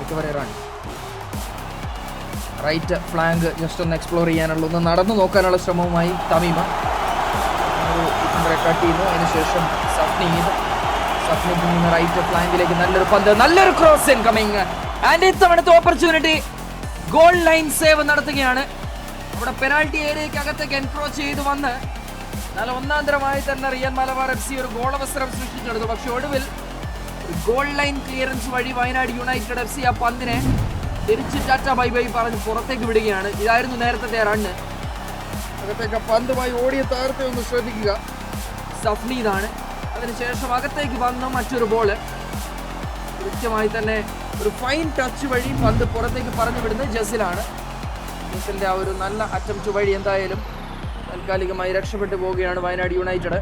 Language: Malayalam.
Recovery run. Right flank just ഒന്ന് എക്സ്പ്ലോർ ചെയ്യാനുള്ള, ഒന്ന് നടന്നു നോക്കാനുള്ള ശ്രമവുമായി തമീമ കട്ട് ചെയ്യുന്നു. അതിനുശേഷം സഫ്നീദിൽ നിന്ന് റൈറ്റ് ഫ്ലാങ്കിലേക്ക് നല്ലൊരു പന്ത്, നല്ലൊരു ക്രോസ് ഇൻകമിങ്. ആൻഡ് ഇത്തവണത്തെ ഓപ്പർച്യൂണിറ്റി ഗോൾ ലൈൻ സേവ് നടത്തുകയാണ്. അവിടെ പെനാൾട്ടി ഏരിയയ്ക്ക് അകത്തേക്ക് എൻക്രോച്ച് ചെയ്ത് വന്ന് നല്ല ഒന്നാന്തരമായി തന്നെ റിയൽ മലബാർ FC ഒരു ഗോളവസരം സൃഷ്ടിച്ചെടുത്തു. പക്ഷെ ഒടുവിൽ ഗോൾ ലൈൻ ക്ലിയറൻസ് വഴി വയനാട് യുണൈറ്റഡ് FC ആ പന്തിനെ തിരിച്ച് ടാറ്റ ബൈ ബൈ പറഞ്ഞ് പുറത്തേക്ക് വിടുകയാണ്. ഇതായിരുന്നു നേരത്തെ റണ്ണ്. അകത്തേക്ക് പന്തുമായി ഓടിയ താരത്തെ ഒന്ന് ശ്രദ്ധിക്കുക, സഫ്നീദാണ്. അതിനുശേഷം അകത്തേക്ക് വന്ന മറ്റൊരു ബോള് കൃത്യമായി തന്നെ ഒരു ഫൈൻ ടച്ച് വഴി പന്ത് പുറത്തേക്ക് പറഞ്ഞു വിടുന്നത് ജസിലാണ്. ജസിലിന്റെ ആ ഒരു നല്ല അറ്റംപ്റ്റ് വഴി എന്തായാലും താൽക്കാലികമായി രക്ഷപ്പെട്ടു പോവുകയാണ് വയനാട് യുണൈറ്റഡ്.